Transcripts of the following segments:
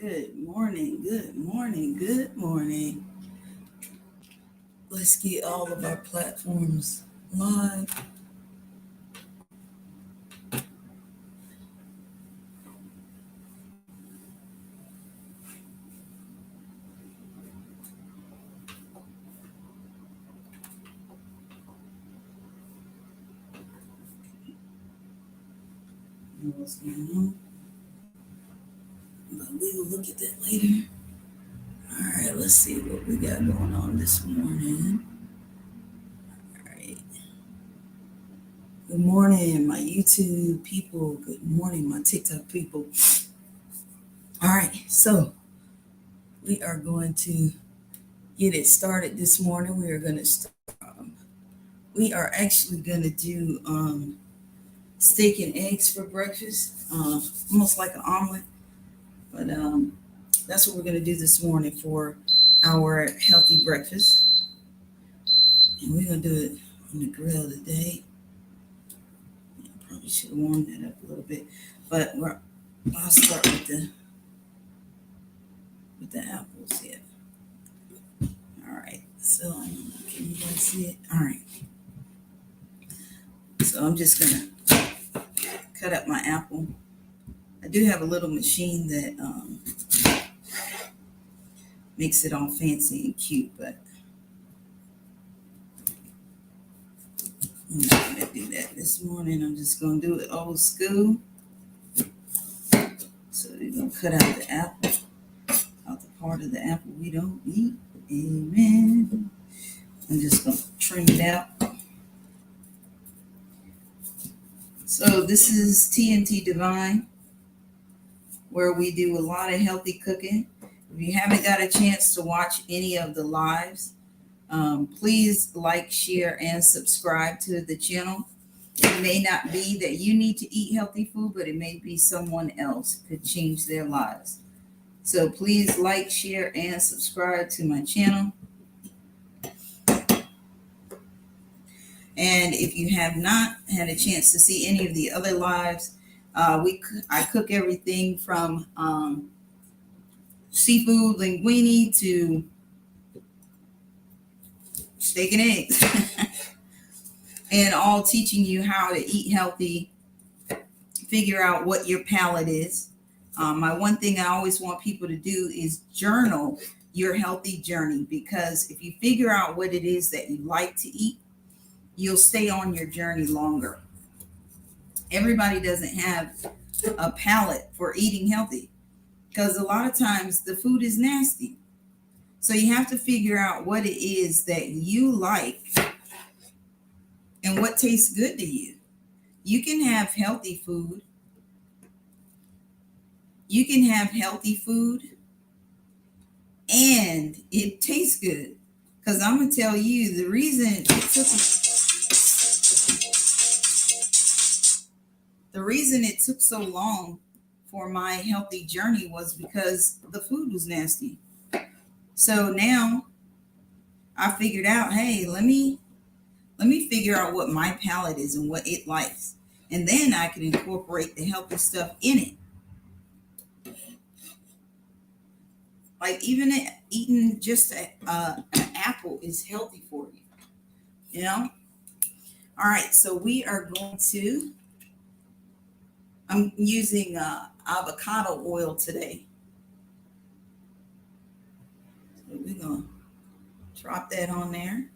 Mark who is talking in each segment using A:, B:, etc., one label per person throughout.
A: Good morning, good morning, good morning. Let's get all of our platforms live. I don't know what's going on, but we will look at that later. All right, let's see what we got going on this morning. All right. Good morning, my YouTube people. Good morning, my TikTok people. All right, so we are going to get it started this morning. We are going to start. We are actually going to do steak and eggs for breakfast, almost like an omelet. But that's what we're going to do this morning for our healthy breakfast. And we're going to do it on the grill today. Probably should have warmed that up a little bit. But I'll start with the apples here. All right. So can you guys see it? All right. So I'm just going to cut up my apple. I do have a little machine that makes it all fancy and cute, but I'm not going to do that this morning. I'm just going to do it old school. So we're going to cut out the apple, out the part of the apple we don't eat. Amen. I'm just going to trim it out. So this is TNT Divine, where we do a lot of healthy cooking. If you haven't got a chance to watch any of the lives, please like, share, and subscribe to the channel. It may not be that you need to eat healthy food, but it may be someone else could change their lives. So please like, share, and subscribe to my channel. And if you have not had a chance to see any of the other lives, I cook everything from seafood linguine to steak and eggs. And all teaching you how to eat healthy, figure out what your palate is. My one thing I always want people to do is journal your healthy journey, because if you figure out what it is that you like to eat, you'll stay on your journey longer. Everybody doesn't have a palate for eating healthy, because a lot of times the food is nasty. So you have to figure out what it is that you like and what tastes good to you. You can have healthy food. You can have healthy food and it tastes good. Because I'm going to tell you the reason it took so long for my healthy journey was because the food was nasty. So now I figured out, hey, let me figure out what my palate is and what it likes. And then I can incorporate the healthy stuff in it. Like even eating just an apple is healthy for you, you know? All right, so we are going to, I'm using avocado oil today. So we're going to drop that on there.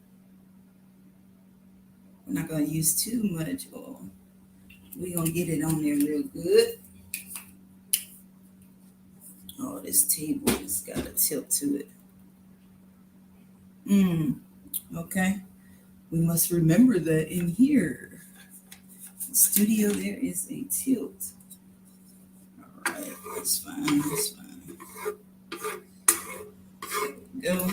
A: We're not going to use too much oil. We're going to get it on there real good. Oh, this table has got a tilt to it. Okay. We must remember that in here. The studio, there is a tilt. All right, that's fine, that's fine. There we go.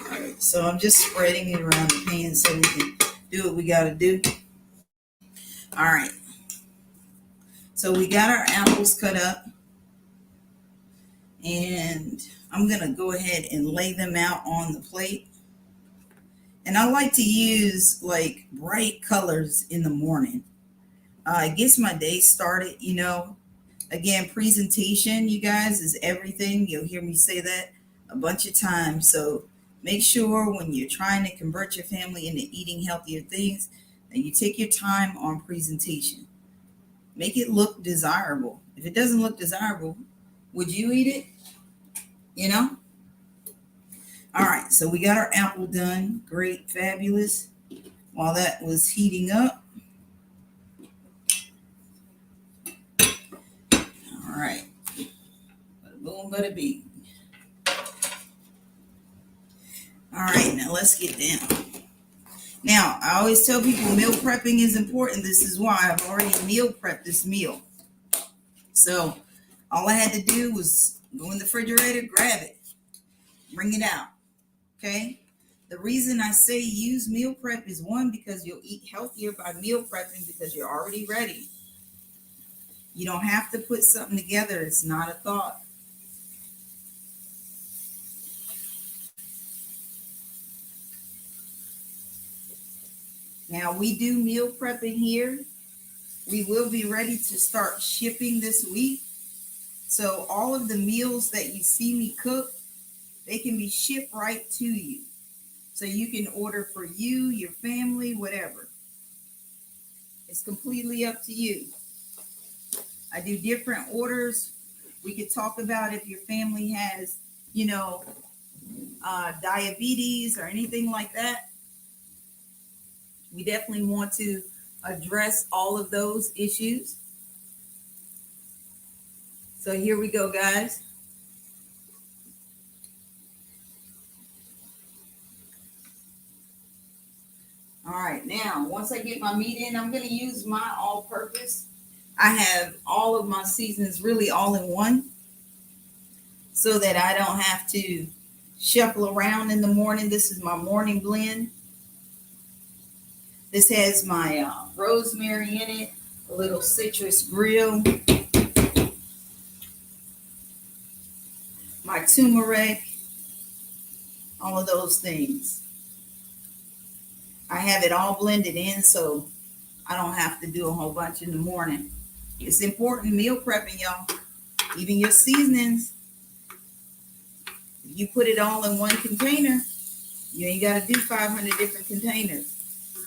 A: All right, so I'm just spreading it around the pan so we can do what we got to do. All right. So we got our apples cut up, and I'm going to go ahead and lay them out on the plate. And I like to use like bright colors in the morning. It gets my day started, Again, presentation, you guys, is everything. You'll hear me say that a bunch of times. So make sure when you're trying to convert your family into eating healthier things, that you take your time on presentation. Make it look desirable. If it doesn't look desirable, would you eat it? You know? All right, so we got our apple done. Great, fabulous. While that was heating up. All right. Bada boom, bada bing. All right, now let's get down. Now, I always tell people meal prepping is important. This is why I've already meal prepped this meal. So all I had to do was go in the refrigerator, grab it, bring it out. Okay? The reason I say use meal prep is one, because you'll eat healthier by meal prepping because you're already ready. You don't have to put something together. It's not a thought. Now, we do meal prepping here. We will be ready to start shipping this week. So all of the meals that you see me cook, they can be shipped right to you. So you can order for you, your family, whatever. It's completely up to you. I do different orders. We could talk about if your family has, diabetes or anything like that. We definitely want to address all of those issues. So here we go, guys. All right, now, once I get my meat in, I'm going to use my all-purpose. I have all of my seasons really all in one so that I don't have to shuffle around in the morning. This is my morning blend. This has my rosemary in it, a little citrus grill, my turmeric, all of those things. I have it all blended in so I don't have to do a whole bunch in the morning. It's important meal prepping, y'all. Even your seasonings, if you put it all in one container, you ain't got to do 500 different containers.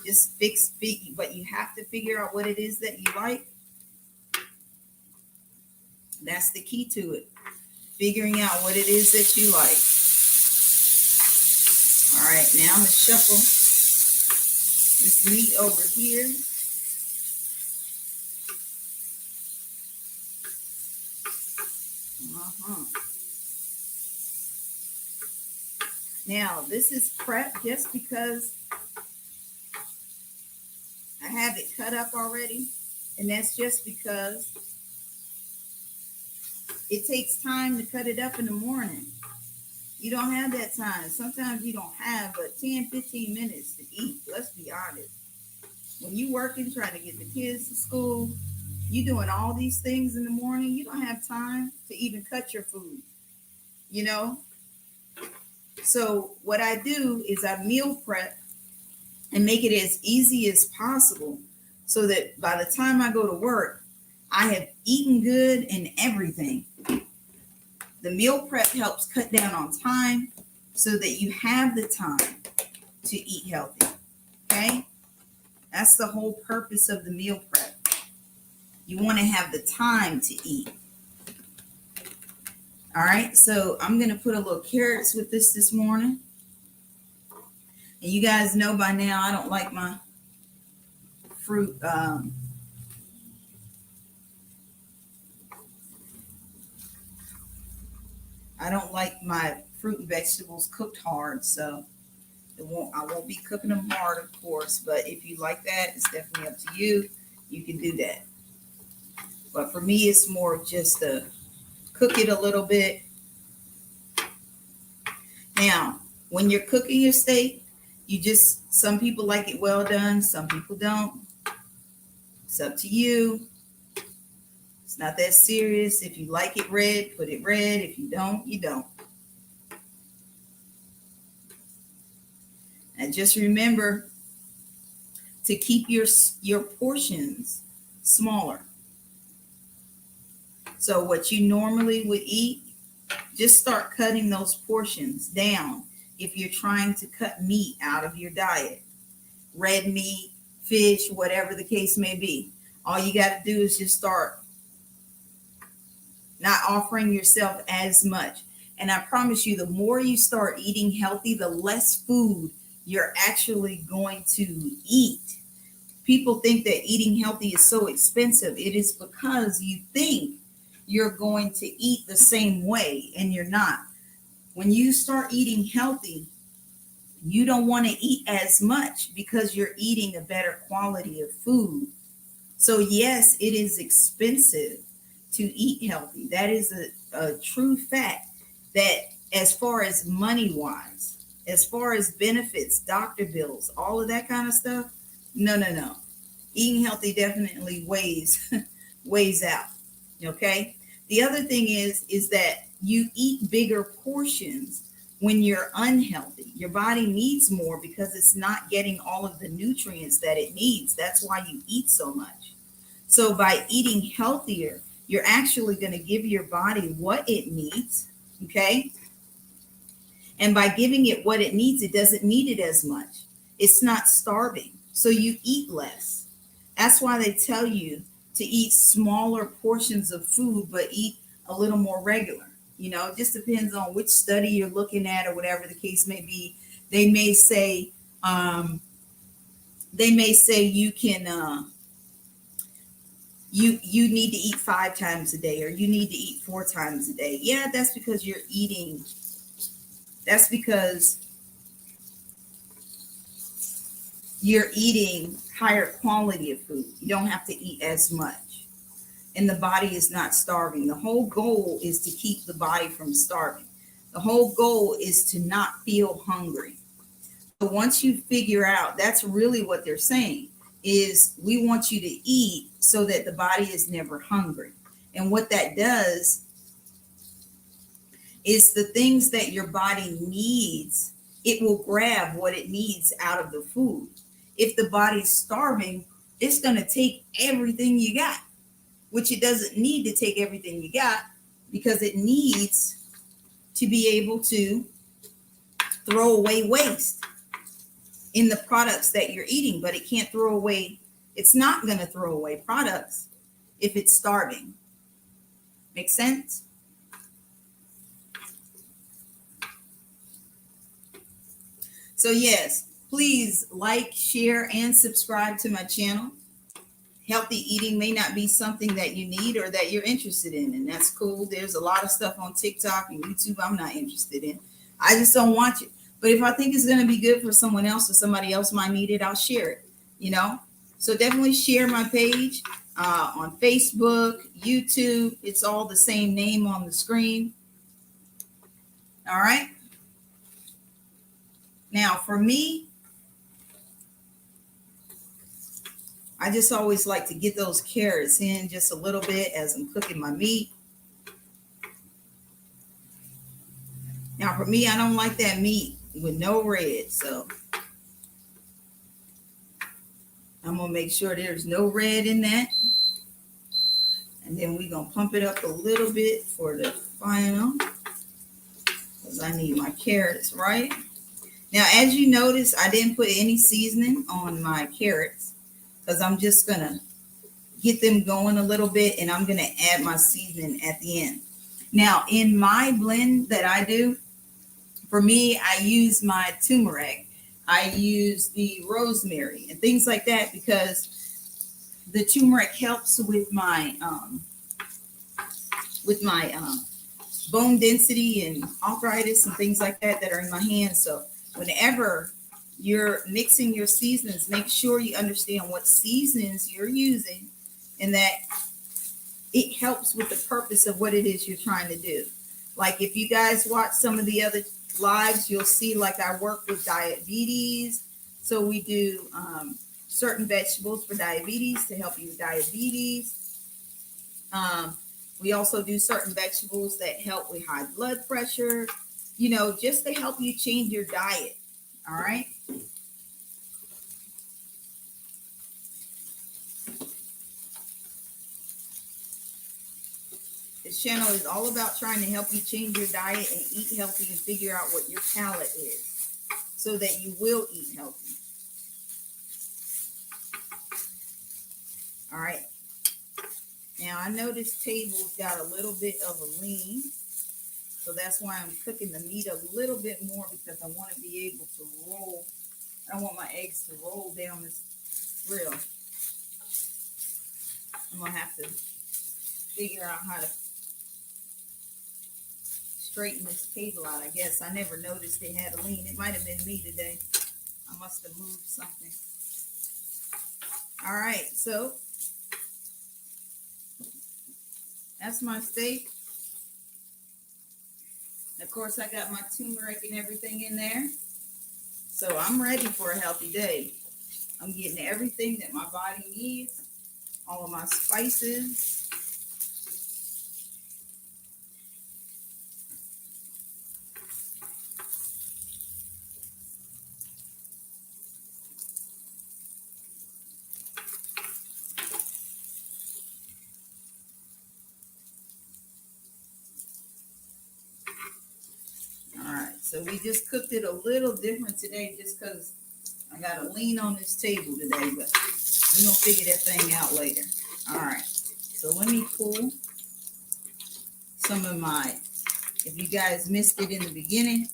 A: Just but you have to figure out what it is that you like. That's the key to it. Figuring out what it is that you like. All right, now I'm going to shuffle this meat over here. Now, this is prep just because I have it cut up already. And that's just because it takes time to cut it up in the morning. You don't have that time. Sometimes you don't have but 10, 15 minutes to eat. Let's be honest. When you working, trying to get the kids to school, you doing all these things in the morning, you don't have time to even cut your food, So what I do is I meal prep and make it as easy as possible so that by the time I go to work, I have eaten good and everything. The meal prep helps cut down on time so that you have the time to eat healthy. Okay? That's the whole purpose of the meal prep. You want to have the time to eat. All right, so I'm going to put a little carrots with this morning. And you guys know by now I don't like my fruit. I don't like my fruit and vegetables cooked hard, so I won't be cooking them hard, of course. But if you like that, it's definitely up to you. You can do that. But for me, it's more just to cook it a little bit. Now, when you're cooking your steak, some people like it well done, some people don't. It's up to you. It's not that serious. If you like it red, put it red. If you don't, you don't. And just remember to keep your portions smaller. So what you normally would eat, just start cutting those portions down if you're trying to cut meat out of your diet. Red meat, fish, whatever the case may be. All you got to do is just start not offering yourself as much. And I promise you, the more you start eating healthy, the less food you're actually going to eat. People think that eating healthy is so expensive. It is because you think you're going to eat the same way, and you're not. When you start eating healthy, you don't want to eat as much because you're eating a better quality of food. So yes, it is expensive to eat healthy. That is a true fact, that as far as money wise, as far as benefits, doctor bills, all of that kind of stuff, no. Eating healthy definitely weighs out. Okay. The other thing is that you eat bigger portions when you're unhealthy. Your body needs more because it's not getting all of the nutrients that it needs. That's why you eat so much. So by eating healthier, you're actually going to give your body what it needs. Okay. And by giving it what it needs, it doesn't need it as much. It's not starving. So you eat less. That's why they tell you to eat smaller portions of food, but eat a little more regular. It just depends on which study you're looking at or whatever the case may be. They may say you can you need to eat 5 times a day, or you need to eat 4 times a day. Yeah, that's because you're eating. That's because you're eating higher quality of food. You don't have to eat as much. And the body is not starving. The whole goal is to keep the body from starving. The whole goal is to not feel hungry. So once you figure out, that's really what they're saying, is we want you to eat so that the body is never hungry. And what that does is the things that your body needs, it will grab what it needs out of the food. If the body's starving, it's going to take everything you got, which it doesn't need to take everything you got, because it needs to be able to throw away waste in the products that you're eating. But it can't throw away, it's not going to throw away products if it's starving. Make sense? So yes, please like, share, and subscribe to my channel. Healthy eating may not be something that you need or that you're interested in, and that's cool. There's a lot of stuff on TikTok and YouTube I'm not interested in. I just don't watch it. But if I think it's going to be good for someone else or somebody else might need it, I'll share it, So definitely share my page on Facebook, YouTube. It's all the same name on the screen. All right. Now, for me, I just always like to get those carrots in just a little bit as I'm cooking my meat. Now, for me, I don't like that meat with no red, so I'm going to make sure there's no red in that. And then we're going to pump it up a little bit for the final, because I need my carrots right. Now, as you notice, I didn't put any seasoning on my carrots, because I'm just going to get them going a little bit, and I'm going to add my seasoning at the end. Now, in my blend that I do, for me, I use my turmeric. I use the rosemary and things like that, because the turmeric helps with my bone density and arthritis and things like that are in my hands. So whenever you're mixing your seasonings, make sure you understand what seasonings you're using, and that it helps with the purpose of what it is you're trying to do. Like if you guys watch some of the other lives, you'll see like I work with diabetes. So we do certain vegetables for diabetes to help you with diabetes. We also do certain vegetables that help with high blood pressure, just to help you change your diet. All right. This channel is all about trying to help you change your diet and eat healthy and figure out what your palate is so that you will eat healthy. All right. Now, I know this table's got a little bit of a lean, so that's why I'm cooking the meat a little bit more, because I want to be able to roll. I don't want my eggs to roll down this grill. I'm going to have to figure out how to straighten this table out, I guess. I never noticed it had a lean. It might have been me today. I must have moved something. All right, so that's my steak. Of course, I got my turmeric and everything in there. So I'm ready for a healthy day. I'm getting everything that my body needs, all of my spices. All right, so we just cooked it a little different today just because I got a lean on this table today, but we're going to figure that thing out later. All right, so let me pull some of my, if you guys missed it in the beginning,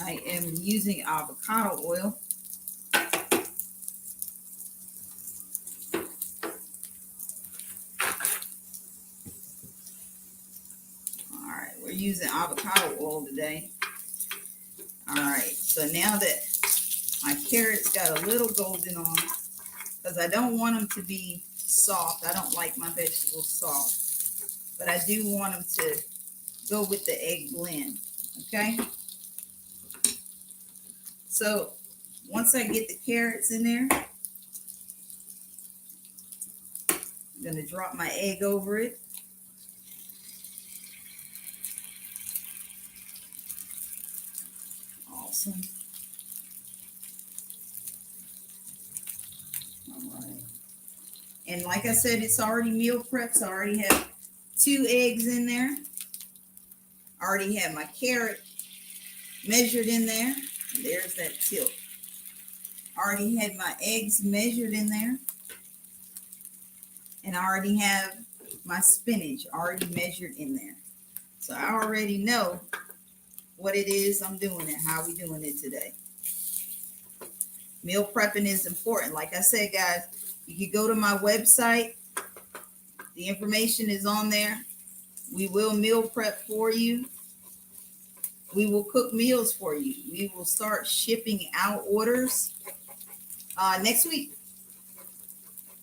A: I am using avocado oil. All right, we're using avocado oil today. All right, so now that my carrots got a little golden on them, because I don't want them to be soft. I don't like my vegetables soft, but I do want them to go with the egg blend, okay? So once I get the carrots in there, I'm gonna drop my egg over it. Awesome. All right. And like I said, it's already meal prepped, so I already have 2 eggs in there. I already have my carrot measured in there. There's that tilt. I already had my eggs measured in there. And I already have my spinach already measured in there. So I already know what it is I'm doing and how we doing it today. Meal prepping is important. Like I said, guys, you can go to my website. The information is on there. We will meal prep for you. We will cook meals for you. We will start shipping out orders. Next week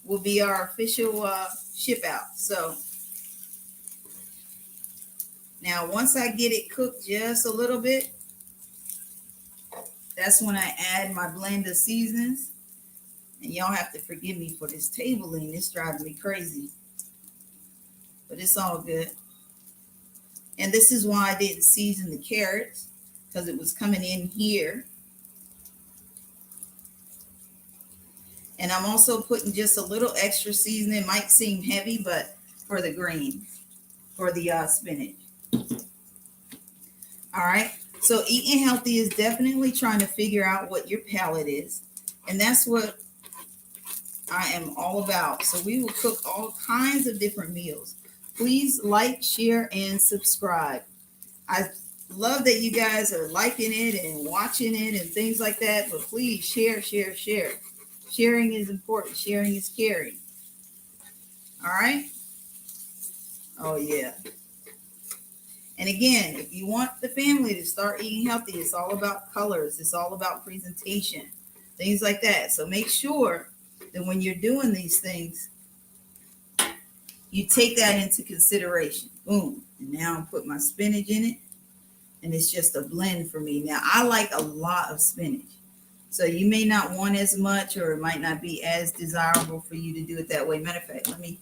A: will be our official ship out. So now once I get it cooked just a little bit, that's when I add my blend of seasonings. And y'all have to forgive me for this tabling. This drives me crazy. But it's all good. And this is why I didn't season the carrots, because it was coming in here. And I'm also putting just a little extra seasoning. It might seem heavy, but for the greens, for the spinach. All right. So eating healthy is definitely trying to figure out what your palate is. And that's what I am all about. So we will cook all kinds of different meals. Please like, share, and subscribe. I love that you guys are liking it and watching it and things like that. But please share, share, share. Sharing is important. Sharing is caring. All right? Oh, yeah. And again, if you want the family to start eating healthy, it's all about colors. It's all about presentation. Things like that. So make sure that when you're doing these things, you take that into consideration. Boom. And now I'm putting my spinach in it. And it's just a blend for me. Now, I like a lot of spinach. So you may not want as much, or it might not be as desirable for you to do it that way. Matter of fact, let me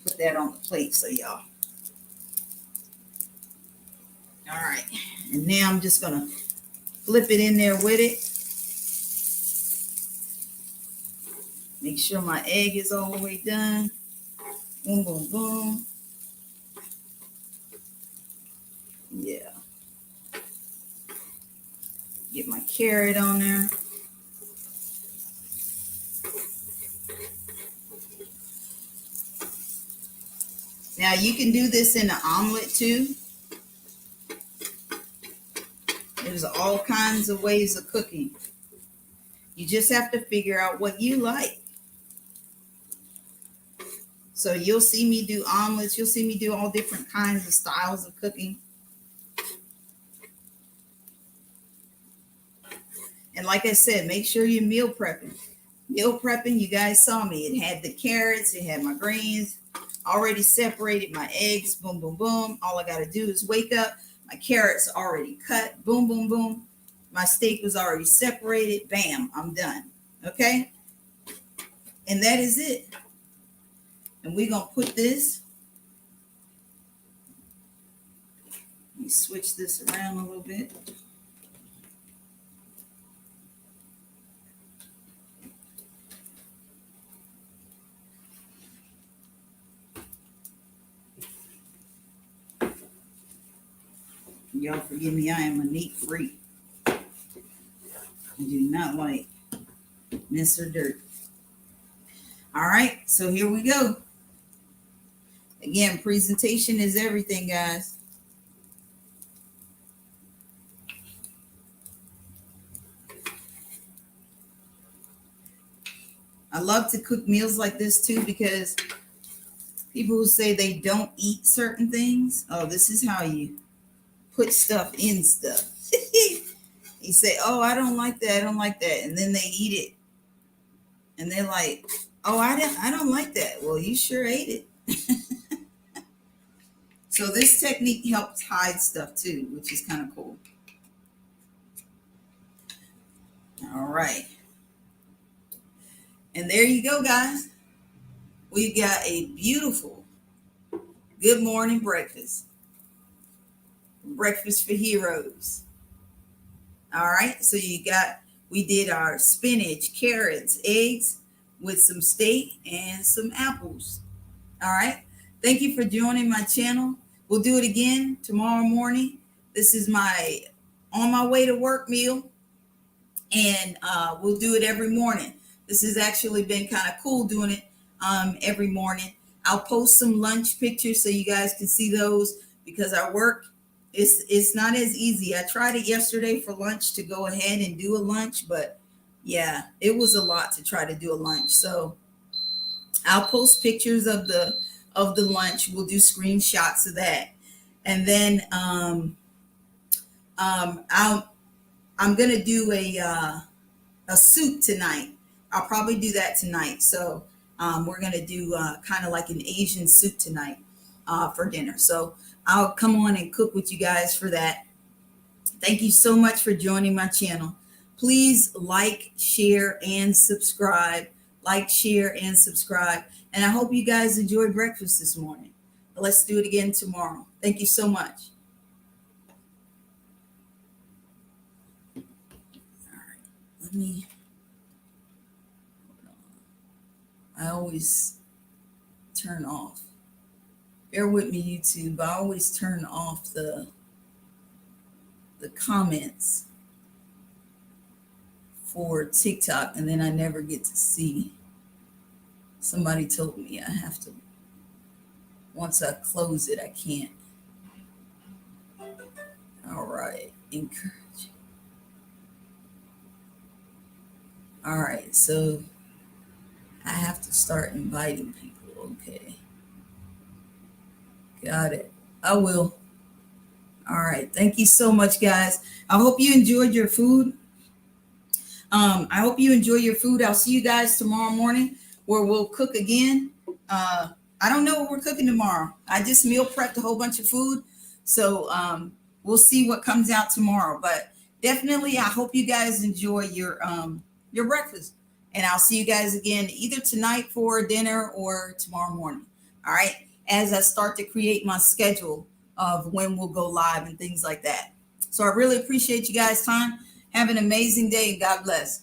A: put that on the plate so y'all. All right. And now I'm just going to flip it in there with it. Make sure my egg is all the way done. Boom, boom, boom. carrot on there. Now you can do this in an omelet too. There's all kinds of ways of cooking. You just have to figure out what you like. So you'll see me do omelets. You'll see me do all different kinds of styles of cooking. And like I said, make sure you're meal prepping. Meal prepping, you guys saw me. It had the carrots. It had my greens. Already separated my eggs. Boom, boom, boom. All I got to do is wake up. My carrots already cut. Boom, boom, boom. My steak was already separated. Bam, I'm done. Okay? And that is it. And we're going to put this. Let me switch this around a little bit. Y'all forgive me, I am a neat freak. I do not like mess or dirt. All right, so here we go. Again, presentation is everything, guys. I love to cook meals like this too because people who say they don't eat certain things, oh, this is how you put stuff in stuff. You say, oh, I don't like that. I don't like that. And then they eat it. And they're like, oh, I don't like that. Well, you sure ate it. So this technique helps hide stuff too, which is kind of cool. All right. And there you go, guys. We got a beautiful good morning breakfast. Breakfast for heroes. All right. So we did our spinach, carrots, eggs with some steak and some apples. All right. Thank you for joining my channel. We'll do it again tomorrow morning. This is my on my way to work meal. And we'll do it every morning. This has actually been kind of cool doing it every morning. I'll post some lunch pictures so you guys can see those because our work it's not as easy. I tried it yesterday for lunch to go ahead and do a lunch, but yeah, it was a lot to try to do a lunch. So I'll post pictures of the lunch. We'll do screenshots of that. And then I'm gonna do a soup tonight. I'll probably do that tonight. So we're gonna do kind of like an Asian soup tonight for dinner. So I'll come on and cook with you guys for that. Thank you so much for joining my channel. Please like, share, and subscribe. Like, share, and subscribe. And I hope you guys enjoyed breakfast this morning. Let's do it again tomorrow. Thank you so much. All right, let me, I always turn off. Bear with me, YouTube. I always turn off the comments for TikTok, and then I never get to see. Somebody told me I have to, once I close it, I can't. All right, encourage. All right, so I have to start inviting people. Okay. Got it. I will. All right. Thank you so much, guys. I hope you enjoyed your food. I hope you enjoy your food. I'll see you guys tomorrow morning where we'll cook again. I don't know what we're cooking tomorrow. I just meal prepped a whole bunch of food. So we'll see what comes out tomorrow. But definitely, I hope you guys enjoy your breakfast. And I'll see you guys again either tonight for dinner or tomorrow morning. All right. As I start to create my schedule of when we'll go live and things like that. So I really appreciate you guys' time. Have an amazing day and God bless.